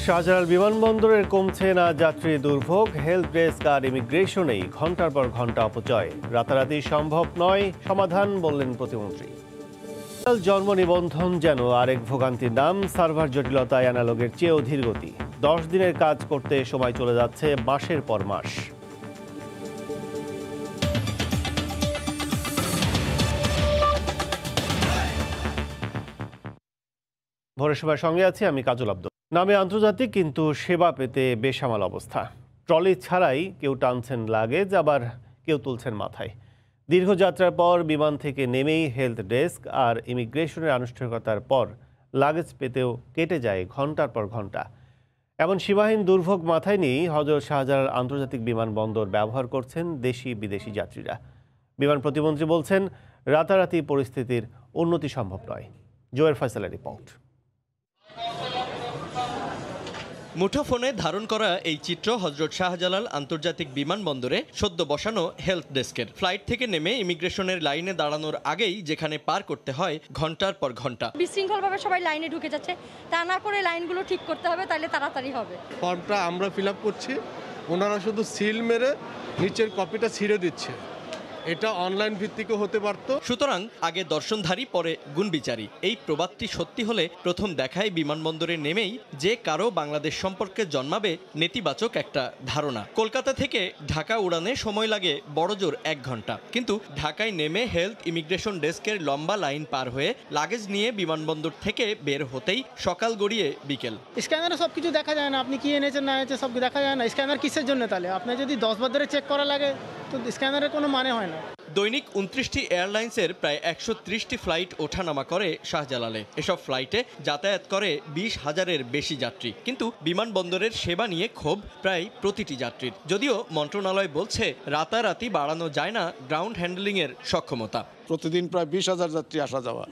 শাহজালাল বিমানবন্দরের কমছে না যাত্রী দুর্ভোগ, হেলথ ডেস্ক আর ইমিগ্রেশনেই ঘন্টার পর ঘন্টা অপচয়। রাতারাতি সম্ভব নয় সমাধান, বললেন প্রতিমন্ত্রী। জন্ম নিবন্ধন যেন আরেক ভোগান্তির নাম, সার্ভার জটিলতায় অ্যানালগের চেয়েও ধীরগতি। 10 দিনের কাজ করতে সময় চলে যাচ্ছে মাসের পর মাস। ভোরের সময় সঙ্গে আছি আমি কাজল আব্দুল। নামে আন্তর্জাতিক কিন্তু সেবা পেতে বেসামাল অবস্থা। ট্রলি ছাড়াই কেউ টানছেন লাগেজ, আবার কেউ তুলছেন মাথায়। দীর্ঘ যাত্রার পর বিমান থেকে নেমেই হেলথ ডেস্ক আর ইমিগ্রেশনের আনুষ্ঠানিকতার পর লাগেজ পেতেও কেটে যায় ঘন্টার পর ঘন্টা। এমন সীমাহীন দুর্ভোগ মাথায় নিয়েই হযরত শাহজালাল আন্তর্জাতিক বিমানবন্দর ব্যবহার করছেন দেশি বিদেশি যাত্রীরা। বিমান প্রতিমন্ত্রী বলছেন, রাতারাতি পরিস্থিতির উন্নতি সম্ভব নয়। জোয়ের ফয়সালের রিপোর্ট। মুঠোফোনে ধারণ করা এই চিত্র হযরত শাহজালাল আন্তর্জাতিক বিমানবন্দরে সদ্য বসানো হেলথ ডেস্কের। ফ্লাইট থেকে নেমে ইমিগ্রেশনের লাইনে দাঁড়ানোর আগেই যেখানে পার করতে হয় ঘন্টার পর ঘন্টা। বিশৃঙ্খলভাবে সবাই লাইনে ঢুকে যাচ্ছে, তা না করে লাইনগুলো ঠিক করতে হবে, তাহলে তাড়াতাড়ি হবে। ফর্মটা আমরা ফিল আপ করছি, ওনারা শুধু সিল মেরে নিচের কপিটা ছিঁড়ে দিচ্ছে। এটা অনলাইন ভিত্তিকও হতে পারত। সুতরাং আগে দর্শনধারী পরে গুণবিচারী, এই প্রবাদটি সত্যি হলে প্রথম দেখায় বিমানবন্দরে নেমেই যে কারো বাংলাদেশ সম্পর্কে জন্মাবে নেতিবাচক একটা ধারণা। কলকাতা থেকে ঢাকা উড়ানে সময় লাগে বড়জোর 1 ঘন্টা, কিন্তু ঢাকায় নেমে হেলথ ইমিগ্রেশন ডেস্কের লম্বা লাইন পার হয়ে লাগেজ নিয়ে বিমানবন্দর থেকে বের হতেই সকাল গড়িয়ে বিকেল। স্ক্যানারে সব কিছু দেখা যায় না, আপনি কি এনেছেন না এনেছেন সব দেখা যায় না। স্ক্যানার কিসের জন্য? তাহলে আপনার যদি 10 বার ধরে চেক করা লাগে তো স্ক্যানারের কোনো মানে হয় না। দৈনিক 29টি এয়ারলাইন্সের প্রায় 130টি ফ্লাইট ওঠানামা করে শাহজালালে। এসব ফ্লাইটে যাতায়াত করে 20,000-এর বেশি যাত্রী, কিন্তু বিমানবন্দরের সেবা নিয়ে ক্ষোভ প্রায় প্রতিটি যাত্রীর। যদিও মন্ত্রণালয় বলছে রাতারাতি বাড়ানো যায় না গ্রাউন্ড হ্যান্ডলিংয়ের সক্ষমতা। প্রতিদিন প্রায় 20,000 যাত্রী আসা যাওয়া,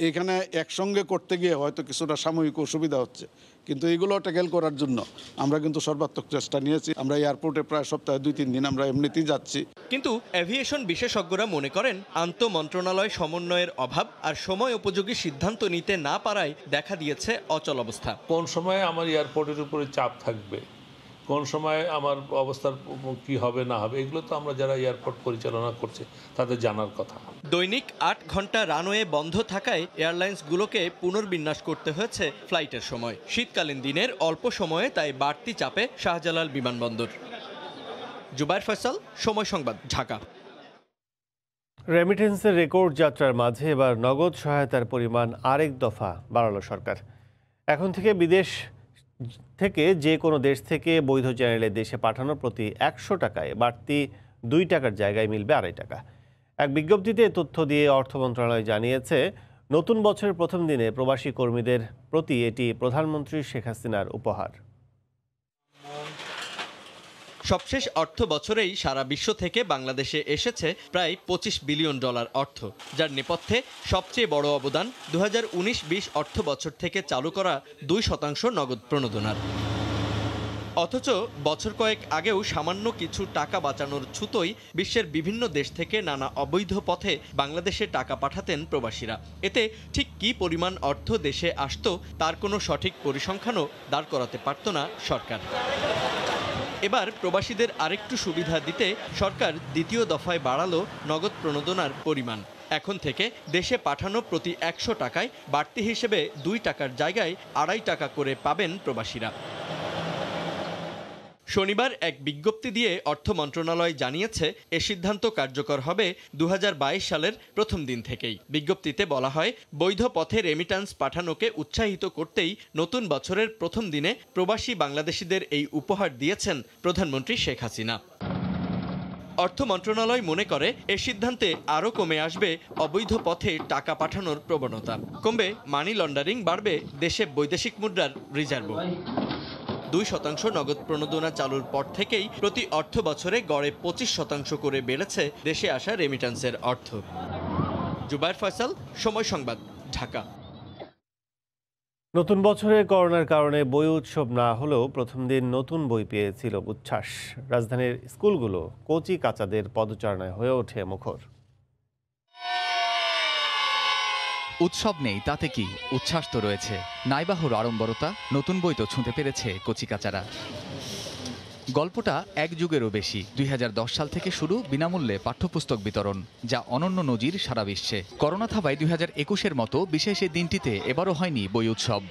এখানে একসঙ্গে করতে গিয়ে হয়তো কিছুটা সাময়িক অসুবিধা হচ্ছে, কিন্তু এগুলো ট্যাকেল করার জন্য আমরা কিন্তু সর্বাত্মক চেষ্টা নিয়েছি। আমরা এয়ারপোর্টে প্রায় সপ্তাহে 2-3 দিন আমরা এমনিতেই যাচ্ছি। কিন্তু এভিয়েশন বিশেষজ্ঞরা মনে করেন আন্তঃমন্ত্রণালয় সমন্বয়ের অভাব আর সময় উপযোগী সিদ্ধান্ত নিতে না পারায় দেখা দিয়েছে অচল অবস্থা। কোন সময় আমার এয়ারপোর্টের উপরে চাপ থাকবে, কোন সময় আমার অবস্থার কি হবে না হবে, এগুলো তো আমরা যারা এয়ারপোর্ট পরিচালনা করছে তাদের জানার কথা। দৈনিক 8 ঘন্টা রানওয়ে বন্ধ থাকায় এয়ারলাইন্সগুলোকে পুনর্বিন্যাস করতে হয়েছে ফ্লাইটের সময়। শীতকালীন দিনের অল্প সময়ে তাই বাড়তি চাপে শাহজালাল বিমানবন্দর। জুবায়ের ফয়সাল, সময় সংবাদ, ঢাকা। রেমিটেন্সের রেকর্ড যাত্রার মাঝে এবার নগদ সহায়তার পরিমাণ আরেক দফা বাড়ালো সরকার। এখন থেকে বিদেশ থেকে যে কোনো দেশ থেকে বৈধ চ্যানেলে দেশে পাঠানো প্রতি 100 টাকায় বাড়তি 2 টাকার জায়গায় মিলবে 2.5 টাকা। এক বিজ্ঞপ্তিতে তথ্য দিয়ে অর্থ মন্ত্রণালয় জানিয়েছে, নতুন বছরের প্রথম দিনে প্রবাসী কর্মীদের প্রতি এটি প্রধানমন্ত্রী শেখ হাসিনার উপহার। সবশেষ অর্থ বছরেই সারা বিশ্ব থেকে বাংলাদেশে এসেছে প্রায় $25 বিলিয়ন অর্থ, যার নেপথ্যে সবচেয়ে বড় অবদান 2019-20 অর্থ বছর থেকে চালু করা 2% নগদ প্রণোদনার। অথচ বছর কয়েক আগেও সামান্য কিছু টাকা বাঁচানোর ছুতোই বিশ্বের বিভিন্ন দেশ থেকে নানা অবৈধ পথে বাংলাদেশে টাকা পাঠাতেন প্রবাসীরা। এতে ঠিক কী পরিমাণ অর্থ দেশে আসতো তার কোনো সঠিক পরিসংখ্যানও দাঁড় করাতে পারত না সরকার। এবার প্রবাসীদের আরেকটু সুবিধা দিতে সরকার দ্বিতীয় দফায় বাড়ালো নগদ প্রণোদনার পরিমাণ। এখন থেকে দেশে পাঠানো প্রতি 100 টাকায় বাড়তি হিসেবে 2 টাকার জায়গায় 2.5 টাকা করে পাবেন প্রবাসীরা। শনিবার এক বিজ্ঞপ্তি দিয়ে অর্থ মন্ত্রণালয় জানিয়েছে, এ সিদ্ধান্ত কার্যকর হবে 2022 সালের প্রথম দিন থেকেই। বিজ্ঞপ্তিতে বলা হয়, বৈধ পথে রেমিট্যান্স পাঠানোকে উৎসাহিত করতেই নতুন বছরের প্রথম দিনে প্রবাসী বাংলাদেশিদের এই উপহার দিয়েছেন প্রধানমন্ত্রী শেখ হাসিনা। অর্থ মন্ত্রণালয় মনে করে, এ সিদ্ধান্তে আরও কমে আসবে অবৈধ পথে টাকা পাঠানোর প্রবণতা, কমবে মানি লন্ডারিং, বাড়বে দেশে বৈদেশিক মুদ্রার রিজার্ভও। 2% নগদ প্রণোদনা চালুর পর থেকেই প্রতি অর্থ বছরে গড়ে 25% করে বেড়েছে দেশে আসা রেমিট্যান্সের অর্থ। জুবায়ের ফয়সাল, সময় সংবাদ, ঢাকা। নতুন বছরে করোনার কারণে বই উৎসব না হলেও প্রথম দিন নতুন বই পেয়েছিল উচ্ছ্বাস। রাজধানীর স্কুলগুলো কচি কাচাদের পদচারণায় হয়ে ওঠে মুখর। উৎসব নেই তাতে কি, উচ্ছ্বাস তো রয়েছে। নাইবাহুর আড়ম্বরতা, নতুন বই তো ছুঁতে পেরেছে কচিকাচারা। গল্পটা এক যুগেরও বেশি। 2010 সাল থেকে শুরু বিনামূল্যে পাঠ্যপুস্তক বিতরণ, যা অনন্য নজির সারা বিশ্বে। করোনা থাবায় 2021-এর মতো বিশেষ এই দিনটিতে এবারও হয়নি বই উৎসব।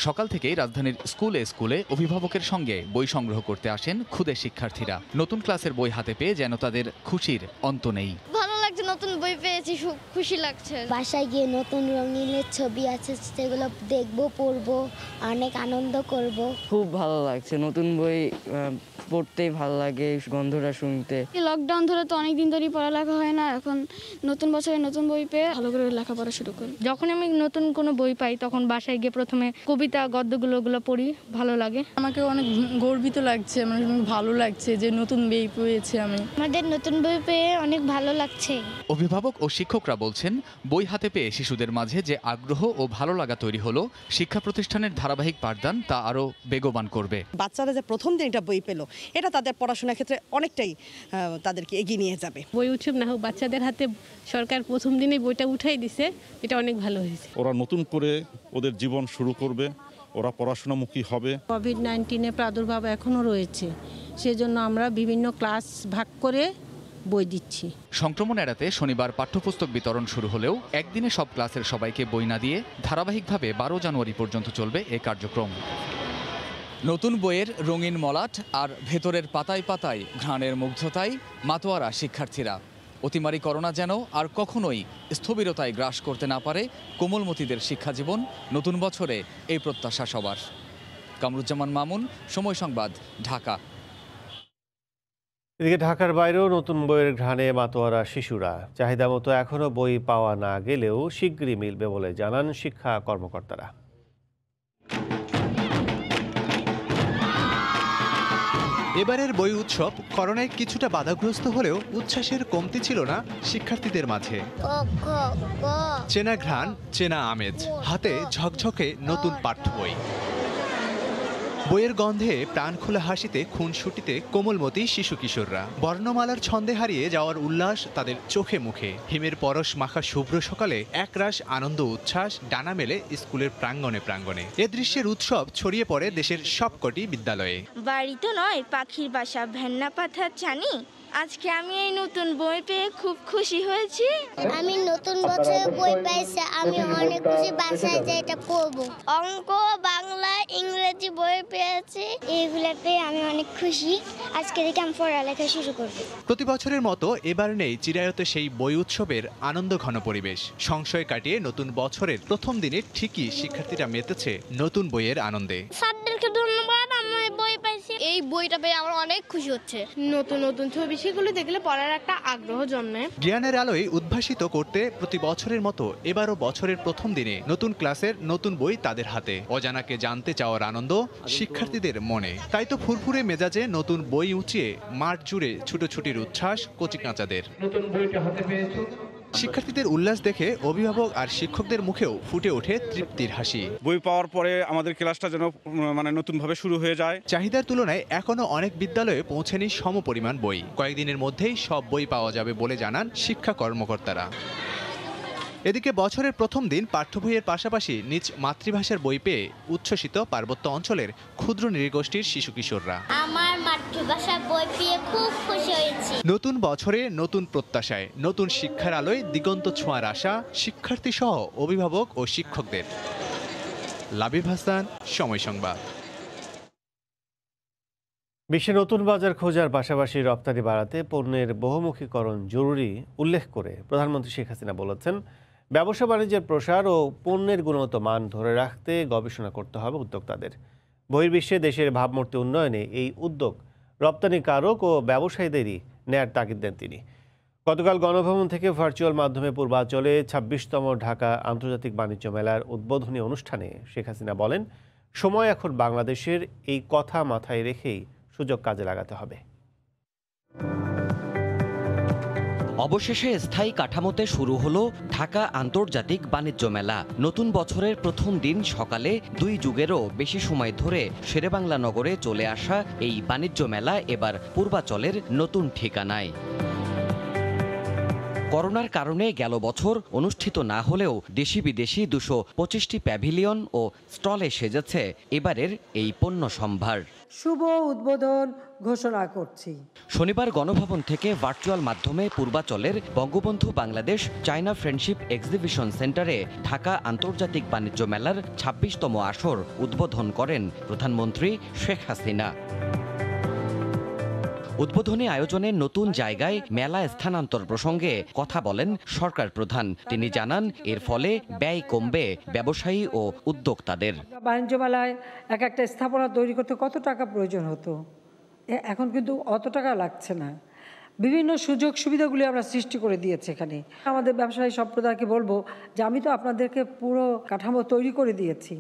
সকাল থেকেই রাজধানীর স্কুলে স্কুলে অভিভাবকের সঙ্গে বই সংগ্রহ করতে আসেন ক্ষুদে শিক্ষার্থীরা। নতুন ক্লাসের বই হাতে পেয়ে যেন তাদের খুশির অন্ত নেই। ভালো লাগছে, নতুন বই পেয়েছি, খুশি লাগছে। বাসায় গিয়ে নতুন রঙিনের ছবি আছে, সেগুলো দেখবো, পড়বো, অনেক আনন্দ করব। খুব ভালো লাগছে, নতুন বই পড়তেই ভালো লাগে, গন্ধটা শুনতে। লকডাউন ধরে তো অনেকদিন ধরেই পড়ালেখা হয় না, এখন নতুন বছরে নতুন বই পেয়ে ভালো করে লেখাপড়া শুরু করি। যখন আমি নতুন কোনো বই পাই তখন বাসায় গিয়ে প্রথমে কবিতা গদ্যগুলো পড়ি, ভালো লাগে। আমাকে অনেক গর্বিত লাগছে, মানে ভালো লাগছে যে নতুন বই পেয়েছি আমি। আমাদের নতুন বই পেয়ে অনেক ভালো লাগছে। অভিভাবক ও শিক্ষকরা বলছেন, বই হাতে পেয়ে শিশুদের মাঝে যে আগ্রহ ও ভালো লাগা তৈরি হলো, শিক্ষা প্রতিষ্ঠানের ধারাবাহিক পাঠদান তা আরও বেগবান করবে। বাচ্চারা যে প্রথম দিন এটা বই পেল, এটা তাদের পড়াশোনার ক্ষেত্রে অনেকটাই তাদেরকে এগিয়ে নিয়ে যাবে। বই উৎসব না হোক, বাচ্চাদের হাতে সরকার প্রথম দিনে বইটা উঠাই দিছে, এটা অনেক ভালো হয়েছে। ওরা নতুন করে ওদের জীবন শুরু করবে, ওরা পড়াশোনামুখী হবে। কোভিড-19 প্রাদুর্ভাব এখনো রয়েছে, সেজন্য আমরা বিভিন্ন ক্লাস ভাগ করে বই দিচ্ছি। সংক্রমণ এড়াতে শনিবার পাঠ্যপুস্তক বিতরণ শুরু হলেও একদিনে সব ক্লাসের সবাইকে বই না দিয়ে ধারাবাহিকভাবে 12 জানুয়ারি পর্যন্ত চলবে এ কার্যক্রম। নতুন বইয়ের রঙিন মলাট আর ভেতরের পাতায় পাতায় ঘ্রাণের মুগ্ধতায় মাতোয়ারা শিক্ষার্থীরা। অতিমারি করোনা যেন আর কখনোই স্থবিরতায় গ্রাস করতে না পারে কোমলমতিদের শিক্ষাজীবন। নতুন বছরে এই প্রত্যাশা সবার। কামরুজ্জামান মামুন, সময় সংবাদ, ঢাকা। এদিকে ঢাকার বাইরেও নতুন বইয়ের ঘ্রাণে মাতোয়ারা শিশুরা। চাহিদা মতো এখনও বই পাওয়া না গেলেও শিগগিরই মিলবে বলে জানান শিক্ষা কর্মকর্তারা। এবারের বই উৎসব করোনায় কিছুটা বাধাগ্রস্ত হলেও উচ্ছ্বাসের কমতি ছিল না শিক্ষার্থীদের মাঝে। চেনা ঘ্রাণ, চেনা আমেজ, হাতে ঝকঝকে নতুন পাঠ্য বই। বইয়ের গন্ধে প্রাণ খোলা হাসিতে খুনসুটিতে কোমলমতি শিশু কিশোররা। বর্ণমালার ছন্দে হারিয়ে যাওয়ার উল্লাস তাদের চোখে মুখে। হিমের পরশ মাখা শুভ্র সকালে একরাশ আনন্দ উচ্ছ্বাস ডানা মেলে স্কুলের প্রাঙ্গণে প্রাঙ্গণে। এ দৃশ্যের উৎসব ছড়িয়ে পড়ে দেশের সবকটি বিদ্যালয়ে। বাড়ি তো নয়, পাখির বাসা, ভেন্না পাথার ছানি। আজকে আমি এই নতুন বই পেয়ে খুব খুশি হয়েছি। আমি নতুন বছরে বই পাইছি, আমি অনেক খুশি। বাসায় যে এটা পড়বো, অঙ্ক, বাংলা, ইংরেজি বই পেয়েছি, এগুলো পেয়ে আমি অনেক খুশি। আজকে থেকে আমি পড়ালেখা শুরু করবো। প্রতি বছরের মতো এবার নেই চিরায়ত সেই বই উৎসবের আনন্দ ঘন পরিবেশ। সংশয় কাটিয়ে নতুন বছরের প্রথম দিনে ঠিকই শিক্ষার্থীরা মেতেছে নতুন বইয়ের আনন্দে। স্যারদেরকে ধন্যবাদ, আমি বই পাইছি। এই বইটা পেয়ে আমার অনেক খুশি হচ্ছে। নতুন নতুন ছবি, সেগুলো দেখলে পড়ার একটা আগ্রহ জন্মে। জ্ঞানের আলোয় উদ্ভাসিত করতে প্রতি বছরের মতো এবারও বছরের প্রথম দিনে নতুন ক্লাসের নতুন বই তাদের হাতে। অজানাকে জানতে চাওয়ার আনন্দ শিক্ষার্থীদের মনে। তাই তো ফুরফুরে মেজাজে নতুন বই উঁচিয়ে মাঠ জুড়ে ছুটোছুটির উচ্ছ্বাস কচিকাঁচাদের। নতুন বইটা হাতে পেয়েছো। শিক্ষার্থীদের উল্লাস দেখে অভিভাবক আর শিক্ষকদের মুখেও ফুটে ওঠে তৃপ্তির হাসি। বই পাওয়ার পরে আমাদের ক্লাসটা যেন নতুনভাবে শুরু হয়ে যায়। চাহিদার তুলনায় এখনো অনেক বিদ্যালয়ে পৌঁছেনি সমপরিমাণ বই। কয়েকদিনের মধ্যেই সব বই পাওয়া যাবে বলে জানান শিক্ষা কর্মকর্তারা। এদিকে বছরের প্রথম দিন পাঠ্য বইয়ের পাশাপাশি নিজ মাতৃভাষার বই পেয়ে উচ্ছ্বসিত পার্বত্য অঞ্চলের ক্ষুদ্র নৃগোষ্ঠীর শিশু কিশোররা। আমার মাতৃভাষার বই পেয়ে খুব খুশি হয়েছি। নতুন বছরে নতুন প্রত্যাশায় নতুন শিক্ষার আলোয় দিগন্ত ছোঁয়ার আশা শিক্ষার্থী সহ অভিভাবক ও শিক্ষকদের। লাবিব হাসান, সময় সংবাদ। বিশ্বে নতুন বাজার খোঁজার পাশাপাশি রপ্তানি বাড়াতে পণ্যের বহুমুখীকরণ জরুরি উল্লেখ করে প্রধানমন্ত্রী শেখ হাসিনা বলেছেন, ব্যবসা বাণিজ্যের প্রসার ও পণ্যের গুণগত মান ধরে রাখতে গবেষণা করতে হবে উদ্যোক্তাদের। বহির্বিশ্বে দেশের ভাবমূর্তি উন্নয়নে এই উদ্যোগ রপ্তানিকারক ও ব্যবসায়ীদেরই নেয়ার তাগিদ দেন তিনি। গতকাল গণভবন থেকে ভার্চুয়াল মাধ্যমে পূর্বাঞ্চলে ২৬তম ঢাকা আন্তর্জাতিক বাণিজ্য মেলার উদ্বোধনী অনুষ্ঠানে শেখ হাসিনা বলেন, সময় এখন বাংলাদেশের, এই কথা মাথায় রেখেই সুযোগ কাজে লাগাতে হবে। অবশেষে স্থায়ী কাঠামোতে শুরু হলো ঢাকা আন্তর্জাতিক বাণিজ্য মেলা। নতুন বছরের প্রথম দিন সকালে ২ যুগেরও বেশি সময় ধরে শেরেবাংলা নগরে চলে আসা এই বাণিজ্য মেলা এবার পূর্বাচলের নতুন ঠিকানায়। করোনার কারণে গেল বছর অনুষ্ঠিত না হলেও দেশি বিদেশি 225টি প্যাভিলিয়ন ও স্টলে সেজেছে এবারের এই পণ্য সম্ভার। শুভ উদ্বোধন ঘোষণা করছি। শনিবার গণভবন থেকে ভার্চুয়াল মাধ্যমে পূর্বাচলের Bangabandhu Bangladesh China friendship exhibition সেন্টারে ঢাকা আন্তর্জাতিক বাণিজ্য মেলার 26তম আসর উদ্বোধন করেন প্রধানমন্ত্রী শেখ হাসিনা। উদ্বোধনী আয়োজনে নতুন জায়গায় মেলা স্থানান্তর প্রসঙ্গে কথা বলেন সরকার প্রধান। তিনি জানান, এর ফলে ব্যয় কমবে ব্যবসায়ী ও উদ্যোক্তাদের। বাণিজ্য মেলায় একটা স্থাপনা তৈরি করতে কত টাকা প্রয়োজন হতো, এখন কিন্তু অত টাকা লাগছে না। বিভিন্ন সুযোগ সুবিধাগুলি আমরা সৃষ্টি করে দিয়েছি এখানে। আমাদের ব্যবসায়ী সম্প্রদায়কে বলবো যে আমি তো আপনাদেরকে পুরো কাঠামো তৈরি করে দিয়েছি,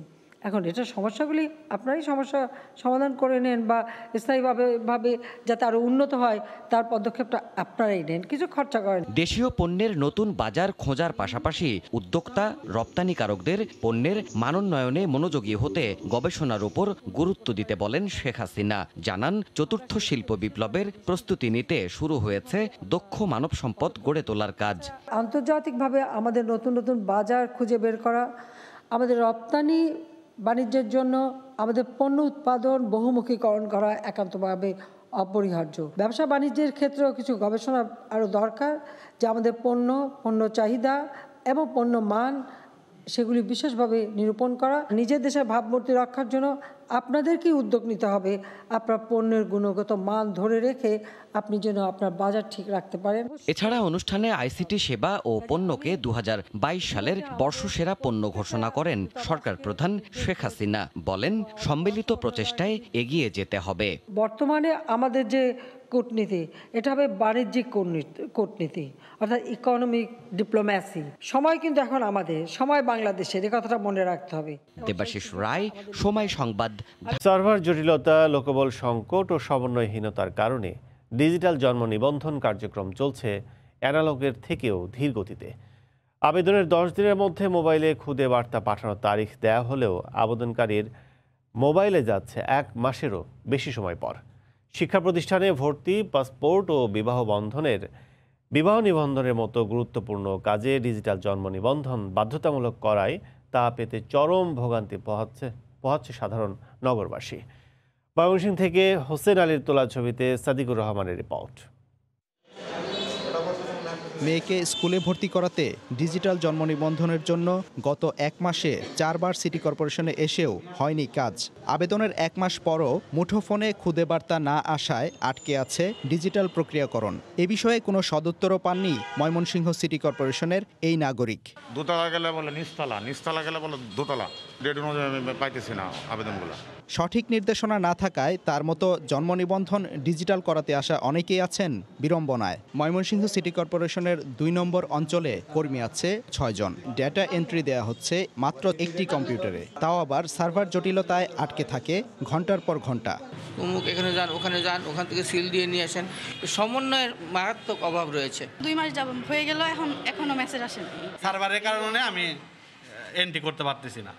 এখন এটা সমস্যাগুলি আপনারাই সমস্যা সমাধান করে নেন বা স্থায়ীভাবে যাতে আরও উন্নত হয় তার পদক্ষেপটা আপনারাই নেন, কিছু খরচা করেন। দেশীয় পণ্যের নতুন বাজার খোঁজার পাশাপাশি উদ্যোক্তা রপ্তানিকারকদের পণ্যের মানোন্নয়নে মনোযোগী হতে গবেষণার উপর গুরুত্ব দিতে বলেন শেখ হাসিনা। জানান, চতুর্থ শিল্প বিপ্লবের প্রস্তুতি নিতে শুরু হয়েছে দক্ষ মানব সম্পদ গড়ে তোলার কাজ। আন্তর্জাতিকভাবে আমাদের নতুন নতুন বাজার খুঁজে বের করা, আমাদের রপ্তানি বাণিজ্যের জন্য আমাদের পণ্য উৎপাদন বহুমুখীকরণ করা একান্তভাবে অপরিহার্য। ব্যবসা বাণিজ্যের ক্ষেত্রেও কিছু গবেষণা আরও দরকার, যে আমাদের পণ্য চাহিদা এবং পণ্য মান সেগুলি বিশেষভাবে নিরূপণ করা। নিজের দেশের ভাবমূর্তি রক্ষার জন্য আপনাদেরকেই উদ্যোগ নিতে হবে। আপনার পণ্যের গুণগত মান ধরে রেখে আপনি যেন আপনার বাজার ঠিক রাখতে পারেন। এছাড়া অনুষ্ঠানে আইসিটি সেবা ও পণ্যকে 2022 সালের বর্ষসেরা পণ্য ঘোষণা করেন সরকার প্রধান শেখ হাসিনা। বলেন, সম্মিলিত প্রচেষ্টায় এগিয়ে যেতে হবে। বর্তমানে আমাদের যে কূটনীতি, এটা হবে বাণিজ্যিক কূটনীতি, অর্থাৎ ইকোনমিক ডিপ্লোম্যাসি। সময় কিন্তু এখন আমাদের, সময় বাংলাদেশের, এই কথাটা মনে রাখতে হবে। দেবাশিস রায়, সময় সংবাদ। সার্ভার জটিলতা, লোকবল সংকট ও সমন্বয়হীনতার কারণে ডিজিটাল জন্ম নিবন্ধন কার্যক্রম চলছে অ্যানালগের থেকেও ধীর গতিতে। আবেদনের 10 দিনের মধ্যে মোবাইলে খুদে বার্তা পাঠানোর তারিখ দেয়া হলেও আবেদনকারীর মোবাইলে যাচ্ছে 1 মাসেরও বেশি সময় পর। শিক্ষা প্রতিষ্ঠানে ভর্তি, পাসপোর্ট ও বিবাহ নিবন্ধনের মতো গুরুত্বপূর্ণ কাজে ডিজিটাল জন্ম নিবন্ধন বাধ্যতামূলক করায় তা পেতে চরম ভোগান্তি পোহাচ্ছে সাধারণ নগরবাসী। ময়মনসিংহ থেকে হোসেন আলীর তোলা ছবিতে সাদিকুর রহমানের রিপোর্ট। মেয়েকে স্কুলে ভর্তি করাতে ডিজিটাল জন্ম নিবন্ধনের জন্য গত 1 মাসে 4 বার সিটি কর্পোরেশনে এসেও হয়নি কাজ। আবেদনের 1 মাস পরও মুঠোফোনে খুদে বার্তা না আসায় আটকে আছে ডিজিটাল প্রক্রিয়াকরণ। এ বিষয়ে কোনো সদুত্তরও পাননি ময়মনসিংহ সিটি কর্পোরেশনের এই নাগরিক। দোতলা গেলে বলে নিচতলা গেলে বলে দোতলা, ডেট অনুযায়ী পাইতেছি না আবেদনগুলো। সঠিক নির্দেশনা না থাকায় তার মতো জন্ম নিবন্ধন ডিজিটাল করাতে আসা অনেকেই আছেন বিড়ম্বনায়। ময়মনসিংহ সিটি কর্পোরেশনের 2 নম্বর অঞ্চলে কর্মী আছে 6 জন। ডেটা এন্ট্রি দেয়া হচ্ছে মাত্র একটি কম্পিউটারে, তাও আবার সার্ভার জটিলতায় আটকে থাকে ঘন্টার পর ঘন্টা। এখানে যান, ওখানে যান, ওখান থেকে সিল দিয়ে নিয়ে আসেন। সমন্বয়ের মারাত্মক অভাব রয়েছে। 2 মাস যাব হয়ে গেল, এখনো মেসেজ আসে না। সার্ভারের কারণে আমি এন্ট্রি করতে পারতেছি না,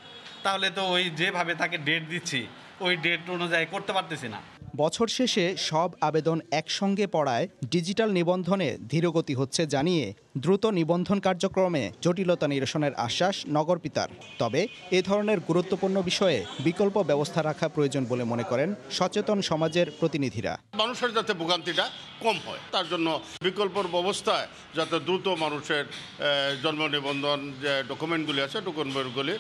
তাহলে তো ওই যেভাবে তাকে ডেট দিচ্ছি ওই ডেট অনুযায়ী করতে পারতেছি না। বছর শেষে সব আবেদন একসঙ্গে পড়ায় ডিজিটাল নিবন্ধনে ধীরগতি হচ্ছে জানিয়ে দ্রুত নিবন্ধন কার্যক্রমে জটিলতা নিরসনের আশ্বাস নগরপিতার। তবে এ ধরনের গুরুত্বপূর্ণ বিষয়ে বিকল্প ব্যবস্থা রাখা প্রয়োজন বলে মনে করেন সচেতন সমাজের প্রতিনিধিরা। মানুষের যাতে ভোগান্তিটা কম হয় তার জন্য বিকল্প ব্যবস্থায় যাতে দ্রুত মানুষের জন্ম নিবন্ধন যে ডকুমেন্টগুলি আছে ডকুমেন্টগুলি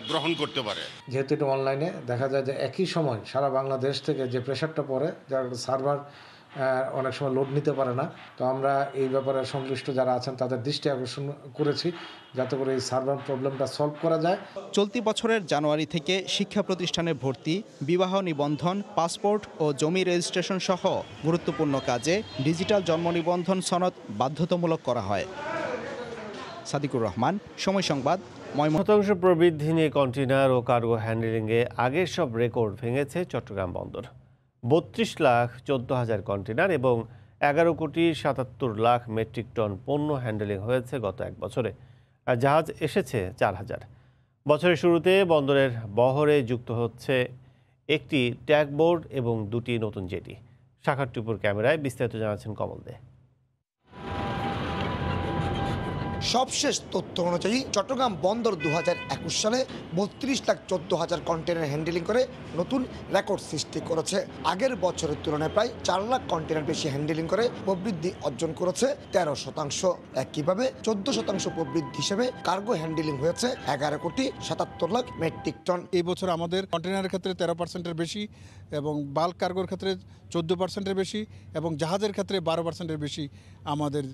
গ্রহণ করতে পারে। যেহেতু এটা অনলাইনে দেখা যায় যে একই সময় সারা বাংলাদেশ থেকে যে প্রেশারটা পড়ে, যার সার্ভার অনেক সময় লোড নিতে পারে না, তো আমরা এই ব্যাপারে সংশ্লিষ্ট যারা আছেন তাদের দৃষ্টি আকর্ষণ করেছি যাতে করে এই সার্ভার প্রবলেমটা সলভ করা যায়। চলতি বছরের জানুয়ারি থেকে শিক্ষা প্রতিষ্ঠানে ভর্তি, বিবাহ নিবন্ধন, পাসপোর্ট ও জমি রেজিস্ট্রেশন সহ গুরুত্বপূর্ণ কাজে ডিজিটাল জন্ম নিবন্ধন সনদ বাধ্যতামূলক করা হয়। সাদিকুর রহমান, সময় সংবাদ। শতাংশ প্রবৃদ্ধি নিয়ে কন্টেইনার ও কার্গো হ্যান্ডলিংয়ে আগের সব রেকর্ড ভেঙেছে চট্টগ্রাম বন্দর। 32,14,000 কন্টেইনার এবং 11,77,00,000 মেট্রিক টন পণ্য হ্যান্ডেলিং হয়েছে গত 1 বছরে। আর জাহাজ এসেছে 4,000। বছরের শুরুতে বন্দরের বহরে যুক্ত হচ্ছে একটি ট্যাগবোর্ড এবং 2টি নতুন জেটি। শাখার টুপুর ক্যামেরায় বিস্তারিত জানাচ্ছেন কমল দে। সবশেষ তথ্য অনুযায়ী চট্টগ্রাম বন্দর 2021 সালে 32,14,000 কন্টেনার হ্যান্ডেলিং করে নতুন রেকর্ড সৃষ্টি করেছে। আগের বছরের তুলনায় প্রায় 4 লাখ কন্টেনার বেশি হ্যান্ডেলিং করে প্রবৃদ্ধি অর্জন করেছে 13%। একইভাবে 14% প্রবৃদ্ধি হিসেবে কার্গো হ্যান্ডেলিং হয়েছে 11,77,00,000 মেট্রিক টন। এই বছর আমাদের কন্টেনারের ক্ষেত্রে 13%-এর বেশি এবং বাল্ক কার্গোর ক্ষেত্রে 14%-এর বেশি এবং জাহাজের ক্ষেত্রে 12%-এর বেশি আমাদের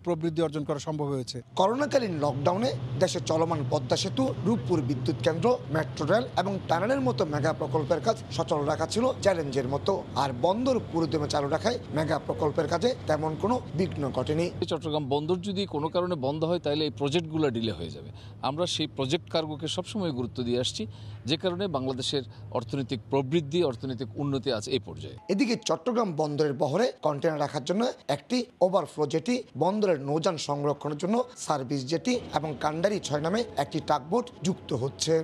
প্রবৃদ্ধি অর্জন করা সম্ভব হয়েছে। করোনাকালীন লকডাউনে দেশে চলমান পদ্মা সেতু, রূপপুর বিদ্যুৎ কেন্দ্র, মেট্রো রেল এবং টানেলের মতো মেগা প্রকল্পের কাজ সচল রাখা ছিল চ্যালেঞ্জের মতো। আর বন্দর পুরোদমে চালু রাখায় মেগা প্রকল্পের কাজে তেমন কোনো বিঘ্ন ঘটেনি। চট্টগ্রাম বন্দর যদি কোনো কারণে বন্ধ হয় তাহলে এই প্রজেক্টগুলো ডিলে হয়ে যাবে। আমরা সেই প্রজেক্ট কার্গোকে সবসময় গুরুত্ব দিয়ে আসছি, যে কারণে বাংলাদেশের অর্থনৈতিক প্রবৃদ্ধি, অর্থনৈতিক উন্নতি আছে এই পর্যায়ে। এদিকে চট্টগ্রাম বন্দরের বহরে কন্টেনার রাখার জন্য একটি ওভারফ্লো জেটি, বন্দরের নৌযান সংরক্ষণের জন্য সার্ভিস জেটি এবং কান্ডারি 6 নামে একটি টাগবোট যুক্ত হচ্ছে।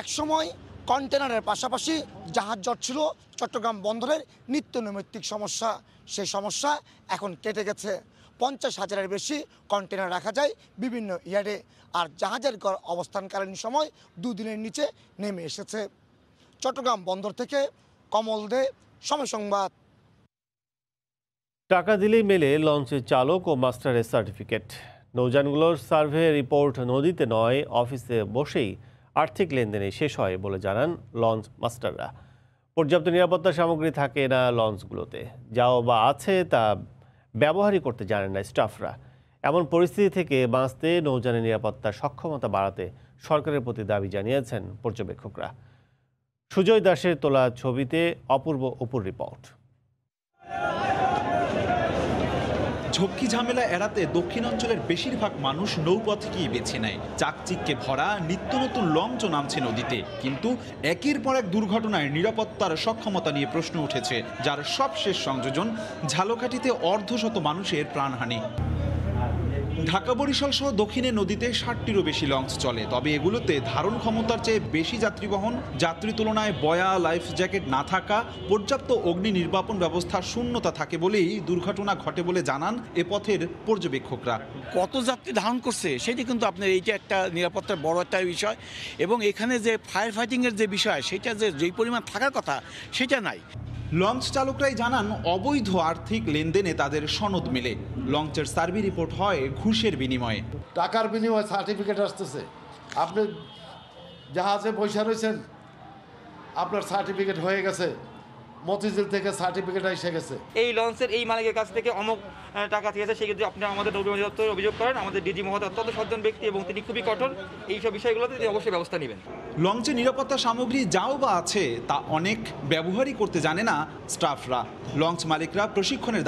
একসময় কন্টেনারের পাশাপাশি জাহাজ জট ছিল চট্টগ্রাম বন্দরের নিত্য নৈমিত্তিক সমস্যা। সেই সমস্যা এখন কেটে গেছে। 50,000-এর বেশি কন্টেনার রাখা যায় বিভিন্ন ইয়ার্ডে, আর জাহাজের অবস্থানকালীন সময় 2 দিনের নিচে নেমে এসেছে। চট্টগ্রাম বন্দর থেকে কমল দে, সময় সংবাদ। টাকা দিলেই মেলে লঞ্চের চালক ও মাস্টারের সার্টিফিকেট। নৌযানগুলোর সার্ভে রিপোর্ট নদীতে নয়, অফিসে বসেই আর্থিক লেনদেনে শেষ হয় বলে জানান লঞ্চ মাস্টাররা। পর্যাপ্ত নিরাপত্তা সামগ্রী থাকে না লঞ্চগুলোতে, যাও বা আছে তা ব্যবহারই করতে জানেন না স্টাফরা। এমন পরিস্থিতি থেকে বাঁচতে নৌযানের নিরাপত্তার সক্ষমতা বাড়াতে সরকারের প্রতি দাবি জানিয়েছেন পর্যবেক্ষকরা। সুজয় দাসের তোলা ছবিতে অপূর্ব রিপোর্ট। ঝক্কি ঝামেলা এড়াতে দক্ষিণাঞ্চলের বেশিরভাগ মানুষ নৌপথকেই বেছে নেয়। চাকচিক্যে ভরা নিত্য নতুন লঞ্চ নামছে নদীতে, কিন্তু একের পর এক দুর্ঘটনায় নিরাপত্তার সক্ষমতা নিয়ে প্রশ্ন উঠেছে, যার সবশেষ সংযোজন ঝালকাঠিতে অর্ধশত মানুষের প্রাণহানি। ঢাকা বরিশাল সহ দক্ষিণের নদীতে 60টিরও বেশি লঞ্চ চলে, তবে এগুলোতে ধারণ ক্ষমতার চেয়ে বেশি যাত্রী বহন, যাত্রী তুলনায় বয়া, লাইফ জ্যাকেট না থাকা, পর্যাপ্ত অগ্নি নির্বাপন ব্যবস্থার শূন্যতা থাকে বলেই দুর্ঘটনা ঘটে বলে জানান এ পথের পর্যবেক্ষকরা। কত যাত্রী ধারণ করছে সেটি কিন্তু আপনার এইটা একটা নিরাপত্তার বড় একটা বিষয়, এবং এখানে যে ফায়ার ফাইটিংয়ের যে বিষয় সেটা যেই পরিমাণ থাকার কথা সেটা নাই। লঞ্চ চালকরাই জানান অবৈধ আর্থিক লেনদেনে তাদের সনদ মেলে। লঞ্চের সার্ভে রিপোর্ট হয় ঘুষের বিনিময়ে। টাকার বিনিময়ে সার্টিফিকেট আসতেছে। আপনি জাহাজে বসে রয়েছেন, আপনার সার্টিফিকেট হয়ে গেছে, মতিঝিল থেকে সার্টিফিকেট এসে গেছে। এই লঞ্চের এই মালিকের কাছ থেকে অমুক টাকা চেয়েছে, সেক্ষেত্রে আপনি আমাদের নৌবাহিনী দপ্তরে অভিযোগ করেন। আমাদের ডিজি মহোদয় অত্যন্ত সজ্জন ব্যক্তি এবং তিনি খুবই কঠোর, এইসব বিষয়গুলোতে তিনি অবশ্যই ব্যবস্থা নেবেন। লঞ্চে নিরাপত্তা সামগ্রী যাও বা আছে তা অনেক ব্যবহারই করতে জানে না স্টাফরা। লঞ্চ মালিকরা প্রশিক্ষণের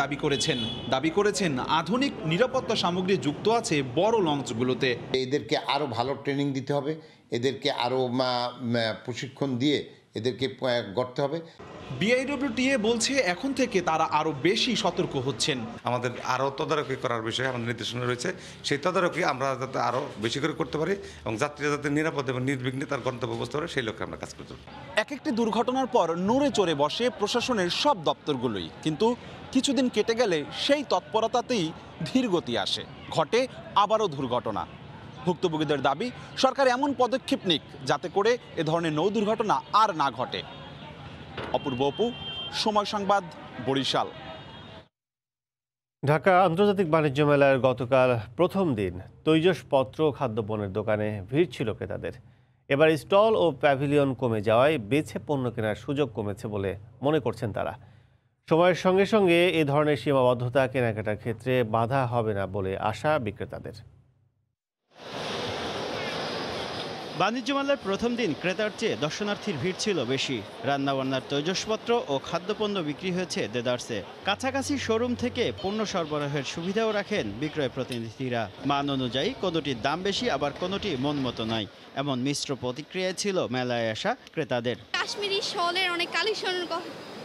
দাবি করেছেন আধুনিক নিরাপত্তা সামগ্রী যুক্ত আছে বড় লঞ্চগুলোতে। এদেরকে আরও ভালো ট্রেনিং দিতে হবে, এদেরকে আরও প্রশিক্ষণ দিয়ে এদেরকে গড়তে হবে। বিআইডব্লিউটিএ বলছে এখন থেকে তারা আরও বেশি সতর্ক হচ্ছেন। আমাদের আরও তদারকি করার বিষয়ে আমাদের নির্দেশনা রয়েছে, সেই তদারকি আমরা যাতে আরও বেশি করে করতে পারি এবং যাত্রীরা যাতে নিরাপদ এবং নির্বিঘ্নে তার গন্তব্য পৌঁছতে পারে সেই লক্ষ্যে আমরা কাজ করতে পারি। এক একটি দুর্ঘটনার পর নড়ে চড়ে বসে প্রশাসনের সব দপ্তরগুলোই, কিন্তু কিছুদিন কেটে গেলে সেই তৎপরতাতেই ধীরগতি আসে, ঘটে আবারও দুর্ঘটনা। ভুক্তভোগীদের দাবি সরকার এমন পদক্ষেপ নিক যাতে করে এ ধরনের নৌ দুর্ঘটনা আর না ঘটে। অপূর্ব অপু, সময় সংবাদ, বরিশাল। ঢাকা আন্তর্জাতিক বাণিজ্য মেলার গতকাল প্রথম দিন তৈজসপত্র খাদ্যপণ্যের দোকানে ভিড় ছিল ক্রেতাদের। এবার স্টল ও প্যাভিলিয়ন কমে যাওয়ায় বেছে পণ্য কেনার সুযোগ কমেছে বলে মনে করছেন তারা। সময়ের সঙ্গে সঙ্গে এ ধরনের সীমাবদ্ধতা কেনাকাটার ক্ষেত্রে বাধা হবে না বলে আশা বিক্রেতাদের। বাণিজ্য মেলার প্রথম দিন ক্রেতার চেয়ে দর্শনার্থীর ভিড় ছিল বেশি। রান্নাবান্নার তৈজসপত্র ও খাদ্যপণ্য বিক্রি হয়েছে দেদারসে। কাছাকাছি শোরুম থেকে পণ্য সরবরাহের সুবিধাও রাখেন বিক্রয় প্রতিনিধিরা। মান অনুযায়ী কোনোটির দাম বেশি, আবার কোনোটি মন মতো নয়, এমন মিশ্র প্রতিক্রিয়া ছিল মেলায় আসা ক্রেতাদের। কাশ্মীরি শলের অনেক কালেকশন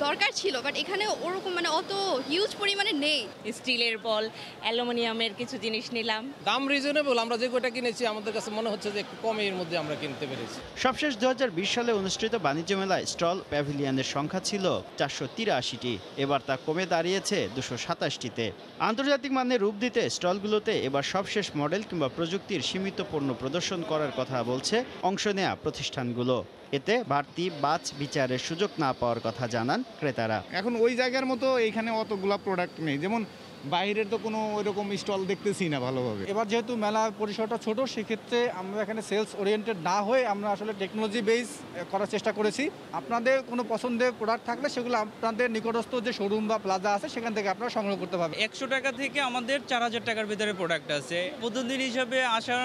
দরকার ছিল, বাট এখানে ওরকম মানে অত হিউজ পরিমাণে নেই। স্টিলের বল, অ্যালুমিনিয়ামের কিছু জিনিস নিলাম। দাম রিজনেবল, আমরা যে কয়টা কিনেছি আমাদের কাছে মনে হচ্ছে যে একটু কমের মধ্যে আমরা কিনতে পেরেছি। সবশেষ 2020 সালে অনুষ্ঠিত বাণিজ্য মেলায় স্টল প্যাভিলিয়নের সংখ্যা ছিল 483টি, এবার তা কমে দাঁড়িয়েছে 227টিতে। আন্তর্জাতিক মানের রূপ দিতে স্টলগুলোতে এবার সবশেষ মডেল কিংবা প্রযুক্তির সীমিত পণ্য প্রদর্শন করার কথা বলছে অংশ নেয়া প্রতিষ্ঠানগুলো। এতে বাড়তি বাছ বিচারের সুযোগ না পাওয়ার কথা জানান ক্রেতারা। এখন ওই জায়গার মতো এইখানে অতগুলা প্রোডাক্ট নেই, যেমন বাইরের তো কোনো ওইরকম স্টল দেখতেছি না ভালোভাবে। এবার যেহেতু মেলার পরিসরটা ছোট, সেক্ষেত্রে আমরা এখানে সেলস ওরিয়েন্টেড না হয়ে আমরা আসলে টেকনোলজি বেস করার চেষ্টা করেছি। আপনাদের কোনো পছন্দের প্রোডাক্ট থাকলে সেগুলো আপনাদের নিকটস্থ যে শোরুম বা প্লাজা আছে সেখান থেকে আপনারা সংগ্রহ করতে পারবেন। 100 টাকা থেকে আমাদের 4000 টাকার ভিতরে প্রোডাক্ট আছে। প্রতিদিন হিসাবে আসার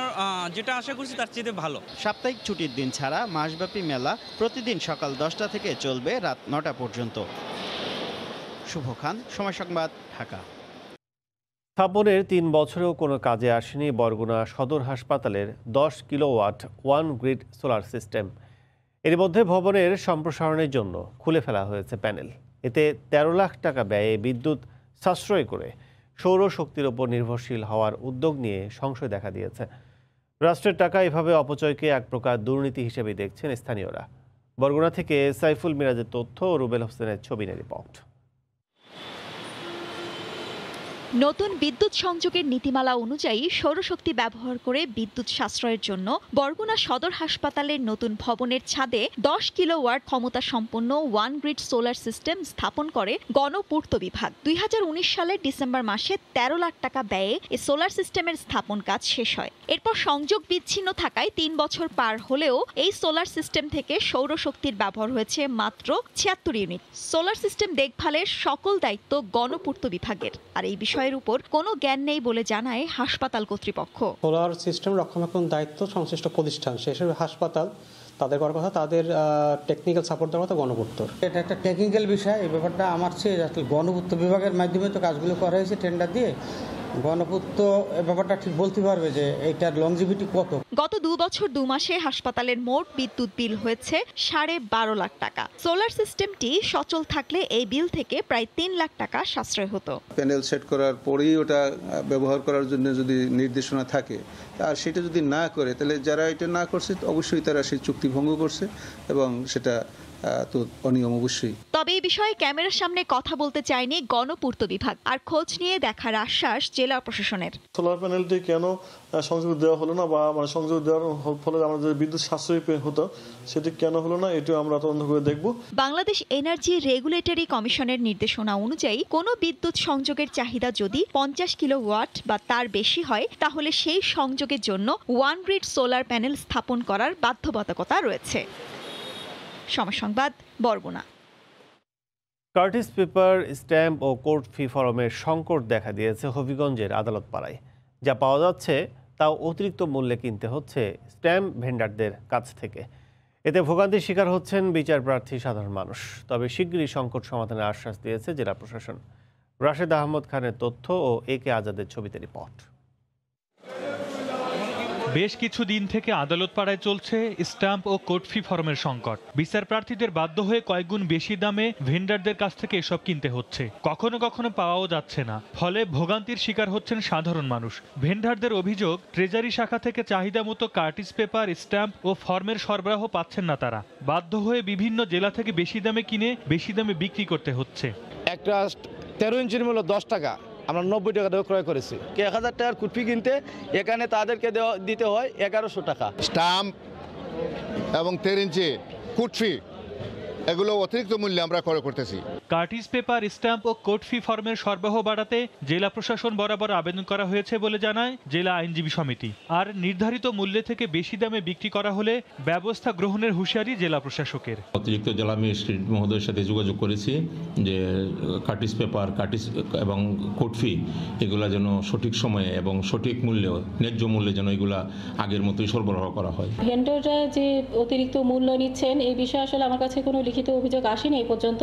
যেটা আশা করছি তার চেয়ে ভালো। সাপ্তাহিক ছুটির দিন ছাড়া মাসব্যাপী মেলা প্রতিদিন সকাল 10টা থেকে চলবে রাত 9টা পর্যন্ত। শুভ খান, সময় সংবাদ, ঢাকা। স্থাপনের 3 বছরেও কোনো কাজে আসেনি বরগুনা সদর হাসপাতালের 10 kilowatt one grid solar system. এর মধ্যে ভবনের সম্প্রসারণের জন্য খুলে ফেলা হয়েছে প্যানেল। এতে 13 লাখ টাকা ব্যয়ে বিদ্যুৎ সাশ্রয় করে সৌরশক্তির ওপর নির্ভরশীল হওয়ার উদ্যোগ নিয়ে সংশয় দেখা দিয়েছে। রাষ্ট্রের টাকা এভাবে অপচয়কে এক প্রকার দুর্নীতি হিসেবে দেখছেন স্থানীয়রা। বরগুনা থেকে সাইফুল মিরাজের তথ্য ও রুবেল হোসেনের ছবি নিয়ে রিপোর্ট। নতুন বিদ্যুৎ সংযোগের নীতিমালা অনুযায়ী সৌরশক্তি ব্যবহার করে বিদ্যুৎ সাশ্রয়ের জন্য বরগুনা সদর হাসপাতালের নতুন ভবনের ছাদে 10 কিলোওয়াট ক্ষমতা সম্পন্ন ওয়ান গ্রিড সোলার সিস্টেম স্থাপন করে গণপূর্ত বিভাগ। 2019 সালের ডিসেম্বর মাসে 13 লাখ টাকা ব্যয়ে এই সোলার সিস্টেমের স্থাপন কাজ শেষ হয়। এরপর সংযোগ বিচ্ছিন্ন থাকায় 3 বছর পার হলেও এই সোলার সিস্টেম থেকে সৌরশক্তির ব্যবহার হয়েছে মাত্র 76 ইউনিট। সোলার সিস্টেম দেখভালের সকল দায়িত্ব গণপূর্ত বিভাগের, আর এই বিষয়ে উপর কোনো জ্ঞান নেই বলে জানায় হাসপাতাল কর্তৃপক্ষ। সোলার সিস্টেম রক্ষণাবেক্ষণ দায়িত্ব সংশ্লিষ্ট প্রতিষ্ঠান, সেই হিসেবে হাসপাতাল তাদের করার কথা, তাদের টেকনিক্যাল সাপোর্ট দেওয়ার কথা গণপূর্ত। এটা একটা টেকনিক্যাল বিষয়, এই ব্যাপারটা আমার চেয়ে গণপূর্ত বিভাগের মাধ্যমে তো কাজগুলো করা হয়েছে টেন্ডার দিয়ে। গণপূর্ত এই ব্যাপারটা ঠিক বলতে পারবে যে এটার লংজিভিটি কত। গত 2 বছর 2 মাসে হাসপাতালের মোট বিদ্যুৎ বিল হয়েছে 12.5 লাখ টাকা। সোলার সিস্টেমটি সচল থাকলে এই বিল থেকে প্রায় 3 লাখ টাকা সাশ্রয় হতো। প্যানেল সেট করার পরেই ওটা ব্যবহার করার জন্য যদি নির্দেশনা থাকে, আর সেটা যদি না করে, তাহলে যারা এটা না করছে অবশ্যই তারা সেই চুক্তি ভঙ্গ করছে এবং সেটা তো অনিয়ম অবশ্যই। তবে এই বিষয়ে ক্যামেরার সামনে কথা বলতে চায়নি গণপূর্ত বিভাগ, আর খোঁজ নিয়ে দেখার আশ্বাস জেলা প্রশাসনের। সোলার প্যানেলটি কেন সংযোগ দেওয়া হলো না, বা সংযোগ দেওয়ার ফলে আমাদের বিদ্যুৎ সাশ্রয় হতো, সেটি কেন হলো না, এটিও আমরা তদন্ত করে দেখব। বাংলাদেশ এনার্জি রেগুলেটরি কমিশনের নির্দেশনা অনুযায়ী কোনো বিদ্যুৎ সংযোগের চাহিদা যদি 50 কিলোওয়াট বা তার বেশি হয়, তাহলে সেই সংযোগের জন্য ওয়ান গ্রিড সোলার প্যানেল স্থাপন করার বাধ্যবাধকতা রয়েছে। সময় সংবাদ, বরগুনা। কার্টিস পেপার, স্ট্যাম্প ও কোর্ট ফি ফরমের সংকট দেখা দিয়েছে হবিগঞ্জের আদালত পাড়ায়। যা পাওয়া যাচ্ছে তাও অতিরিক্ত মূল্যে কিনতে হচ্ছে স্ট্যাম্প ভেন্ডারদের কাছ থেকে। এতে ভোগান্তির শিকার হচ্ছেন বিচারপ্রার্থী সাধারণ মানুষ। তবে শিগগিরই সংকট সমাধানের আশ্বাস দিয়েছে জেলা প্রশাসন। রাশেদ আহমদ খানের তথ্য ও একে আজাদের ছবিতে রিপোর্ট। বেশ কিছু দিন থেকে আদালত পাড়ায় চলছে স্ট্যাম্প ও কোর্ট ফি ফরমের সংকট। বিচার প্রার্থীদের বাধ্য হয়ে কয়েকগুণ বেশি দামে ভেন্ডারদের কাছ থেকে এসব কিনতে হচ্ছে, কখনো কখনো পাওয়াও যাচ্ছে না। ফলে ভোগান্তির শিকার হচ্ছেন সাধারণ মানুষ। ভেন্ডারদের অভিযোগ, ট্রেজারি শাখা থেকে চাহিদা মতো কার্টিস পেপার, স্ট্যাম্প ও ফর্মের সরবরাহ পাচ্ছেন না তারা। বাধ্য হয়ে বিভিন্ন জেলা থেকে বেশি দামে কিনে বেশি দামে বিক্রি করতে হচ্ছে। একটা 13 ইঞ্চির মূল্য 10 টাকা, আমরা 90 টাকা দিয়ে ক্রয় করেছি। 1000 টাকার কুটফি কিনতে এখানে তাদেরকে দিতে হয় 1100 টাকা। স্ট্যাম্প এবং 13 ইঞ্চি কুটফি এগুলো অতিরিক্ত মূল্যে আমরা ক্রয় করতেছি। কার্টিস পেপার, স্ট্যাম্প ও কোর্ট ফি ফর্মের সরবরাহ বাড়াতে জেলা প্রশাসন বরাবর আবেদন করা হয়েছে বলে জানায় জেলা আইনজীবী সমিতি। আর নির্ধারিত মূল্য থেকে বেশি দামে বিক্রি করা হলে ব্যবস্থা গ্রহণের হুঁশিয়ারি জেলা প্রশাসকের। অতিরিক্ত জেলা ম্যাজিস্ট্রেট মহোদয়ের সাথে যোগাযোগ করেছি যে কার্টিস পেপার, কার্টিস এবং কোর্ট ফি এগুলা যেন সঠিক সময়ে এবং সঠিক মূল্যে, ন্যায্য মূল্যে যেন এগুলা আগের মতোই সরবরাহ করা হয়। ভেন্ডররা যে অতিরিক্ত মূল্য নিচ্ছেন এই বিষয়ে আসলে আমার কাছে কোনো লিখিত অভিযোগ আসেনি এই পর্যন্ত।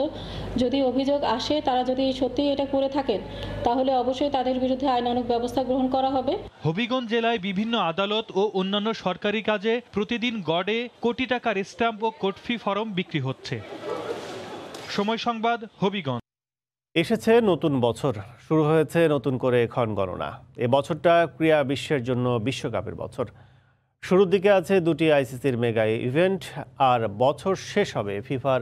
যদি অভিযোগ আসে, তারা যদি সত্যি এটা করে থাকেন, তাহলে অবশ্যই তাদের বিরুদ্ধে আইনানুগ ব্যবস্থা গ্রহণ করা হবে। হবিগঞ্জ জেলায় বিভিন্ন আদালত ও অন্যান্য সরকারি কাজে প্রতিদিন গড়ে কোটি টাকার স্ট্যাম্প ও কোর্ট ফি ফরম বিক্রি হচ্ছে। সময় সংবাদ, হবিগঞ্জ। এসেছে নতুন বছর, শুরু হয়েছে নতুন করে ক্ষণ গণনা। এ বছরটা ক্রীড়া বিশ্বের জন্য বিশ্বকাপের বছর। শুরুর দিকে আছে দুটি আইসিসির মেগা ইভেন্ট, আর বছর শেষ হবে ফিফার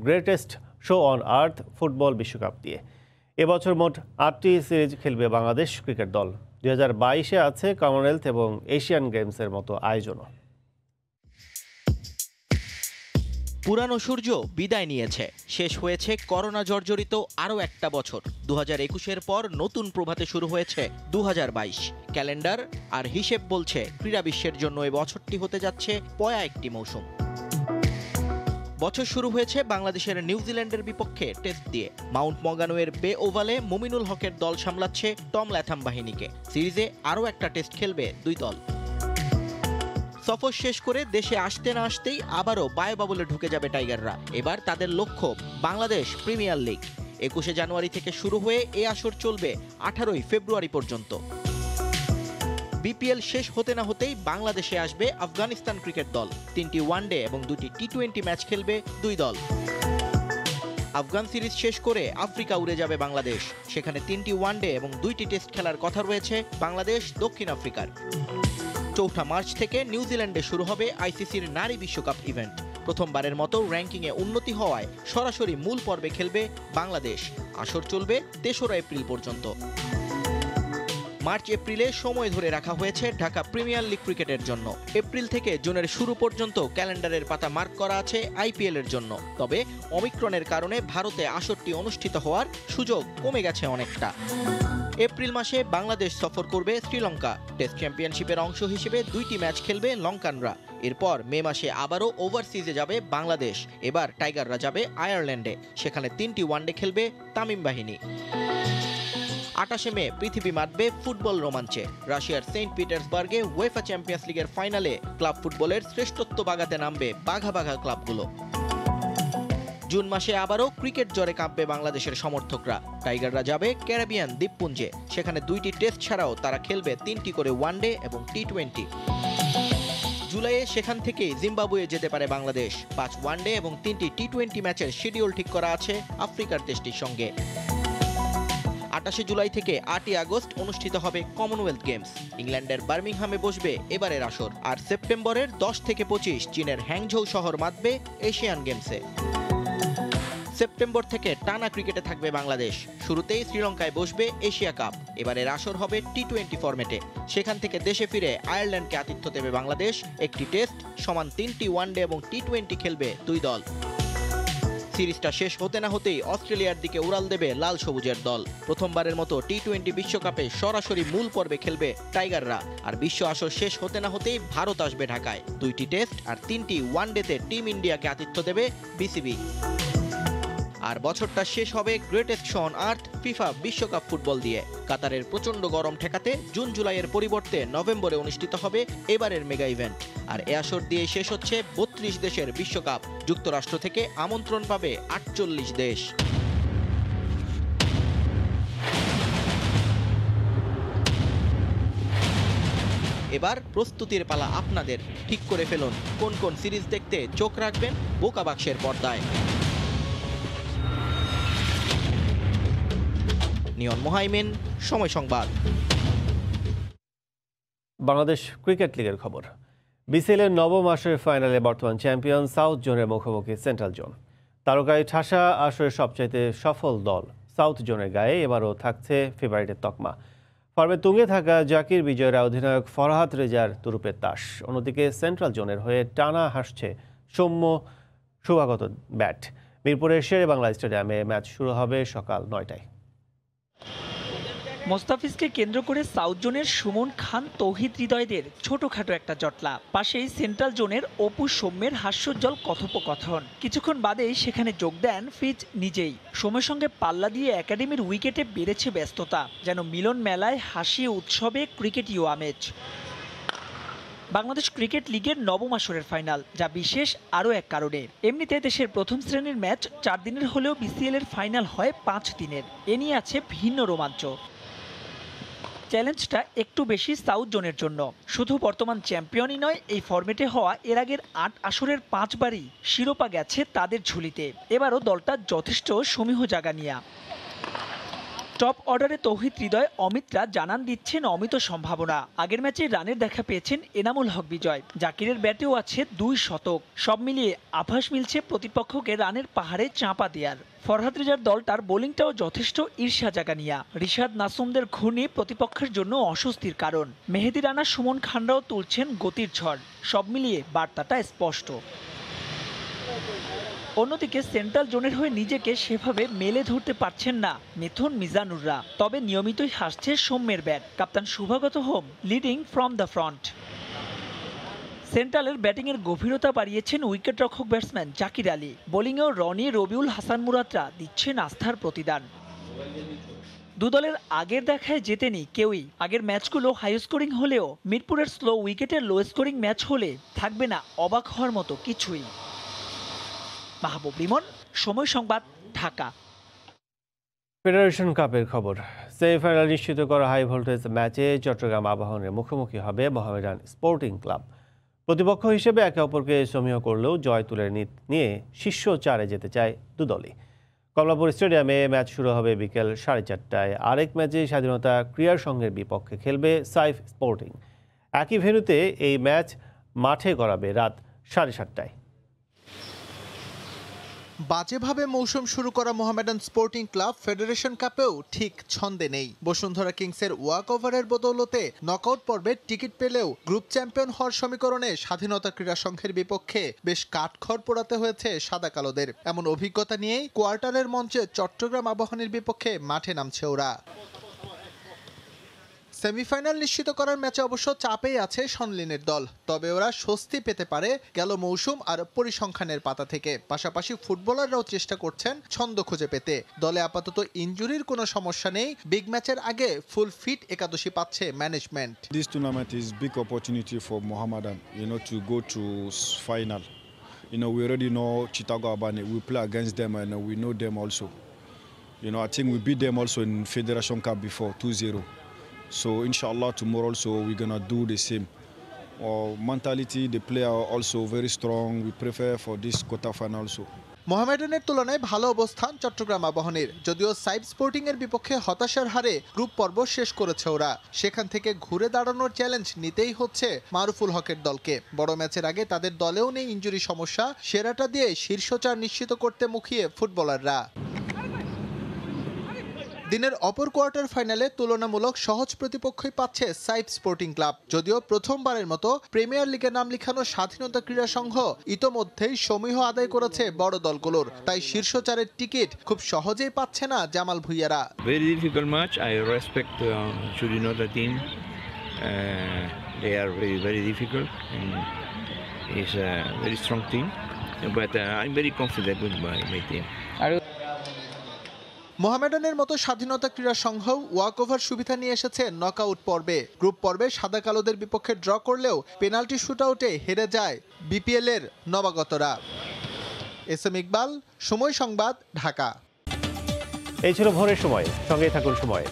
greatest show on earth football বিশ্বকাপ দিয়ে। এবছর মোট 8টি সিরিজ খেলবে বাংলাদেশ ক্রিকেট দল। 2022-এ আছে কমনওয়েলথ এবং এশিয়ান গেমসের মতো আয়োজনও। পুরানো সূর্য বিদায় নিয়েছে, শেষ হয়েছে করোনা জর্জরিত আরও একটা বছর। 2021-এর পর নতুন প্রভাতে শুরু হয়েছে 2022। ক্যালেন্ডার আর হিসেব বলছে ক্রীড়া বিশ্বের জন্য এ বছরটি হতে যাচ্ছে পয়া একটি মৌসুম। বছর শুরু হয়েছে বাংলাদেশের নিউজিল্যান্ডের বিপক্ষে টেস্ট দিয়ে। মাউন্ট মগানুয়ের বে ওভালে মুমিনুল হকের দল সামলাচ্ছে টম ল্যাথাম বাহিনীকে। সিরিজে আরও একটা টেস্ট খেলবে দুই দল। সফর শেষ করে দেশে আসতে না আসতেই আবারও বায়োবাবলে ঢুকে যাবে টাইগাররা। এবার তাদের লক্ষ্য বাংলাদেশ প্রিমিয়ার লিগ। 21শে জানুয়ারি থেকে শুরু হয়ে এ আসর চলবে 18ই ফেব্রুয়ারি পর্যন্ত। বিপিএল শেষ হতে না হতেই বাংলাদেশে আসবে আফগানিস্তান ক্রিকেট দল। 3টি ওয়ানডে এবং 2টি টি20 ম্যাচ খেলবে দুই দল। আফগান সিরিজ শেষ করে আফ্রিকা উড়ে যাবে বাংলাদেশ। সেখানে 3টি ওয়ানডে এবং 2টি টেস্ট খেলার কথা রয়েছে বাংলাদেশ দক্ষিণ আফ্রিকার। 4 মার্চ থেকে নিউজিল্যান্ডে শুরু হবে আইসিসির নারী বিশ্বকাপ ইভেন্ট। প্রথমবারের মতো র্যাঙ্কিংয়ে উন্নতি হওয়ায় সরাসরি মূল পর্বে খেলবে বাংলাদেশ। আসর চলবে 3রা এপ্রিল পর্যন্ত। মার্চ এপ্রিলে সময় ধরে রাখা হয়েছে ঢাকা প্রিমিয়ার লিগ ক্রিকেটের জন্য। এপ্রিল থেকে জুনের শুরু পর্যন্ত ক্যালেন্ডারের পাতা মার্ক করা আছে আইপিএল এর জন্য। তবে অমিক্রনের কারণে ভারতে আসরটি অনুষ্ঠিত হওয়ার সুযোগ কমে গেছে অনেকটা। এপ্রিল মাসে বাংলাদেশ সফর করবে শ্রীলঙ্কা। টেস্ট চ্যাম্পিয়নশিপের অংশ হিসেবে 2টি ম্যাচ খেলবে লঙ্কানরা। এরপর মে মাসে আবারও ওভারসিজে যাবে বাংলাদেশ। এবার টাইগাররা যাবে আয়ারল্যান্ডে। সেখানে 3টি ওয়ানডে খেলবে তামিম বাহিনী। 28শে মে পৃথিবী মাতবে ফুটবল রোমাঞ্চে। রাশিয়ার সেন্ট পিটার্সবার্গে ওয়েফা চ্যাম্পিয়ন্স লিগের ফাইনালে ক্লাব ফুটবলের শ্রেষ্ঠত্ব বাগাতে নামবে বাঘা বাঘা ক্লাবগুলো। জুন মাসে আবারও ক্রিকেট জ্বরে কাঁপবে বাংলাদেশের সমর্থকরা। টাইগাররা যাবে ক্যারিবিয়ান দ্বীপপুঞ্জে। সেখানে 2টি টেস্ট ছাড়াও তারা খেলবে 3টি করে ওয়ানডে এবং টি20। জুলাইয়ে সেখান থেকে জিম্বাবুয়ে যেতে পারে বাংলাদেশ। 5 ওয়ানডে এবং 3টি টি20 ম্যাচের শিডিউল ঠিক করা আছে আফ্রিকার দেশটির সঙ্গে। 28শে জুলাই থেকে 8ই আগস্ট অনুষ্ঠিত হবে কমনওয়েলথ গেমস। ইংল্যান্ডের বার্মিংহামে বসবে এবারের আসর। আর সেপ্টেম্বরের 10 থেকে 25 চীনের হ্যাংঝৌ শহর মাতবে এশিয়ান গেমসে। সেপ্টেম্বর থেকে টানা ক্রিকেটে থাকবে বাংলাদেশ। শুরুতেই শ্রীলঙ্কায় বসবে এশিয়া কাপ। এবারের আসর হবে টি20 ফরম্যাটে। সেখান থেকে দেশে ফিরে আয়ারল্যান্ডকে আতিথ্য দেবে বাংলাদেশ। একটি টেস্ট সমান 3টি ওয়ানডে এবং টি20 খেলবে দুই দল। সিরিজটা শেষ হতে না হতেই অস্ট্রেলিয়ার দিকে উড়াল দেবে লাল সবুজের দল। প্রথমবারের মতো টি20 বিশ্বকাপে সরাসরি মূল পর্বে খেলবে টাইগাররা। আর বিশ্ব আসর শেষ হতে না হতেই ভারত আসবে ঢাকায়। 2টি টেস্ট আর 3টি ওয়ানডেতে টিম ইন্ডিয়াকে আতিথ্য দেবে বিসিবি। আর বছরটা শেষ হবে greatest show on earth FIFA বিশ্বকাপ ফুটবল দিয়ে। কাতারের প্রচণ্ড গরম ঠেকাতে জুন জুলাইয়ের পরিবর্তে নভেম্বরে অনুষ্ঠিত হবে এবারের মেগা ইভেন্ট। আর এ আসর দিয়ে শেষ হচ্ছে 32 দেশের বিশ্বকাপ। যুক্তরাষ্ট্র থেকে আমন্ত্রণ পাবে 48 দেশ। এবার প্রস্তুতির পালা আপনাদের। ঠিক করে ফেলুন কোন কোন সিরিজ দেখতে চোখ রাখবেন বোকা বাক্সের পর্দায়। নিয়ন মোহাইমেন, সময় সংবাদ। বাংলাদেশ ক্রিকেট লিগের খবর। বিসিএলের নবম আসরের ফাইনালে বর্তমান চ্যাম্পিয়ন সাউথ জোনের মুখোমুখি সেন্ট্রাল জোন। তারকায় ঠাসা আসরের সবচাইতে সফল দল সাউথ জোনের গায়ে এবারও থাকছে ফেভারিটের তকমা। ফর্মে তুঙ্গে থাকা জাকির বিজয়রা অধিনায়ক ফরহাদ রেজার তুরুপের তাস। অন্যদিকে সেন্ট্রাল জোনের হয়ে টানা হাসছে সৌম্য শুভাগত ব্যাট। মিরপুরের শেরে বাংলা স্টেডিয়ামে ম্যাচ শুরু হবে সকাল 9টায়। মোস্তাফিজকে কেন্দ্র করে সাউথ জোনের সুমন খান, তৌহিদ হৃদয়দের ছোটখাটো একটা জটলা। পাশেই সেন্ট্রাল জোনের অপু সৌম্যের হাস্যোজ্জ্বল কথোপকথন। কিছুক্ষণ বাদেই সেখানে যোগ দেন ফিজ নিজেই। সময়ের সঙ্গে পাল্লা দিয়ে একাডেমির উইকেটে বেড়েছে ব্যস্ততা। যেন মিলন মেলায় হাসি উৎসবে ক্রিকেটীয় আমেজ। বাংলাদেশ ক্রিকেট লিগের নবম আসরের ফাইনাল, যা বিশেষ আরও এক কারণে। এমনিতে দেশের প্রথম শ্রেণীর ম্যাচ 4 দিনের হলেও বিসিএল এর ফাইনাল হয় 5 দিনের। এ নিয়ে আছে ভিন্ন রোমাঞ্চ। চ্যালেঞ্জটা একটু বেশি সাউথ জোনের জন্য। শুধু বর্তমান চ্যাম্পিয়নই নয়, এই ফরম্যাটে হওয়া এর আগের ৮ আসরের ৫ বারই শিরোপা গেছে তাদের ঝুলিতে। এবারও দলটা যথেষ্ট সমীহ জায়গা নিয়ে। টপ অর্ডারে তৌহিদ হৃদয় অমিতরা জানান দিচ্ছেন অমিত সম্ভাবনা। আগের ম্যাচে রানের দেখা পেয়েছেন এনামুল হক বিজয়। জাকিরের ব্যাটেও আছে ২ শতক। সব মিলিয়ে আভাস মিলছে প্রতিপক্ষকে রানের পাহাড়ে চাপা দেওয়ার। ফরহাদ রেজার দলটার বোলিংটাও যথেষ্ট ঈর্ষা জাগা নিয়া। রিশাদ নাসুমদের ঘূর্ণি প্রতিপক্ষের জন্য অস্বস্তির কারণ। মেহেদি রানা, সুমন খানরাও তুলছেন গতির ঝড়। সব মিলিয়ে বার্তাটা স্পষ্ট। অন্যদিকে সেন্ট্রাল জোনের হয়ে নিজেকে সেভাবে মেলে ধরতে পারছেন না মিথুন মিজানুররা। তবে নিয়মিতই হাসছে সৌম্যের ব্যাট। কাপ্তান Shuvagata Hom leading from the front. সেন্ট্রালের ব্যাটিংয়ের গভীরতা বাড়িয়েছেন উইকেটরক্ষক ব্যাটসম্যান জাকির আলী। বোলিংয়েও রনি, রবিউল হাসান মুরাদরা দিচ্ছেন আস্থার প্রতিদান। দুদলের আগের দেখায় জেতেনি কেউই। আগের ম্যাচগুলো হাই স্কোরিং হলেও মিরপুরের স্লো উইকেটের লো স্কোরিং ম্যাচ হলে থাকবে না অবাক হওয়ার মতো কিছুই। মাহবুব লিমন, সময় সংবাদ, ঢাকা। ফেডারেশন কাপের খবর। সেমিফাইনাল নিশ্চিত করা হাই ভোল্টেজ ম্যাচে চট্টগ্রাম আবাহনের মুখোমুখি হবে মোহামেডান স্পোর্টিং ক্লাব। প্রতিপক্ষ হিসেবে একে অপরকে সমীহ করলেও জয় তুলে নিয়ে শীর্ষ 4-এ যেতে চায় দুদলই। কমলাপুর স্টেডিয়ামে ম্যাচ শুরু হবে বিকেল 4:30টায়। আরেক ম্যাচে স্বাধীনতা ক্রীড়া সংঘের বিপক্ষে খেলবে সাইফ স্পোর্টিং। একই ভেন্যুতে এই ম্যাচ মাঠে গড়াবে রাত 7:30টায়। বাজেভাবে মৌসুম শুরু করা মোহামেডান স্পোর্টিং ক্লাব ফেডারেশন কাপেও ঠিক ছন্দে নেই। বসুন্ধরা কিংসের ওয়াক ওভারের বদৌলতে নকআউট পর্বে টিকিট পেলেও গ্রুপ চ্যাম্পিয়ন হওয়ার সমীকরণে স্বাধীনতা ক্রীড়া সংঘের বিপক্ষে বেশ কাঠখড় পোড়াতে হয়েছে সাদা কালোদের। এমন অভিজ্ঞতা নিয়েই কোয়ার্টারের মঞ্চে চট্টগ্রাম আবাহনীর বিপক্ষে মাঠে নামছে ওরা। সেমিফাইনাল নিশ্চিত করার ম্যাচে অবশ্য চাপেই আছে সনলিনের দল। তবে ওরা স্বস্তি পেতে পারে গেল মৌসুম আর পরিসংখ্যানের পাতা থেকে। পাশাপাশি ফুটবলাররাও চেষ্টা করছেন ছন্দ খুঁজে পেতে। দলে আপাতত ইনজুরির কোনো সমস্যা নেই। বিগ ম্যাচের আগে ফুল ফিট একাদশী পাচ্ছে management. This tournament is big opportunity for Mohammedan, to go to final. We already know Chicago Abane. We play against them and we know them also. I think we beat them also in Federation Cup before 2-0. So inshallah tomorrow also we're gonna do the same. Our mentality, the player also very strong. We prepare for this quarter final also. মোহামেডানের তুলনায় ভালো অবস্থান চট্টগ্রাম আবাহনীর। যদিও Saif sporting এর বিপক্ষে হতাশার হারে group পর্ব শেষ করেছে ওরা। সেখান থেকে ঘুরে দাঁড়ানোর চ্যালেঞ্জ নিতেই হচ্ছে মারুফুল হকের দলকে। বড় ম্যাচের আগে তাদের দলেও নেই ইনজুরি সমস্যা। সেরাটা দিয়ে শীর্ষ 4 নিশ্চিত করতে মুখিয়ে ফুটবলাররা। দিনের অপর কোয়ার্টার ফাইনালে তুলনামূলক সহজ প্রতিপক্ষই পাচ্ছে সাইফ স্পোর্টিং ক্লাব। যদিও প্রথমবারের মতো প্রিমিয়ার লিগে নাম লিখানো স্বাধীনতা ক্রীড়া সংঘ ইতোমধ্যেই সমীহ আদায় করেছে বড় দলগুলোর। তাই শীর্ষ 4-এর টিকিট খুব সহজেই পাচ্ছে না Jamal ভুইয়ারা। Very difficult match. I respect Surinota team. They are very, very difficult. And it's a very strong team. But I'm very confident with my team. মোহামেডানের মতো স্বাধীনতা ক্রীড়া সংঘও ওয়াক ওভার সুবিধা নিয়ে এসেছে নকআউট পর্বে। গ্রুপ পর্বে সাদা কালোদের বিপক্ষে ড্র করলেও পেনাল্টি শুটআউটে হেরে যায় বিপিএল এর নবাগতরা। এসএম ইকবাল, সময় সংবাদ, ঢাকা। এই ছিল ভোরের সময়। সঙ্গেই থাকুন সময়ের।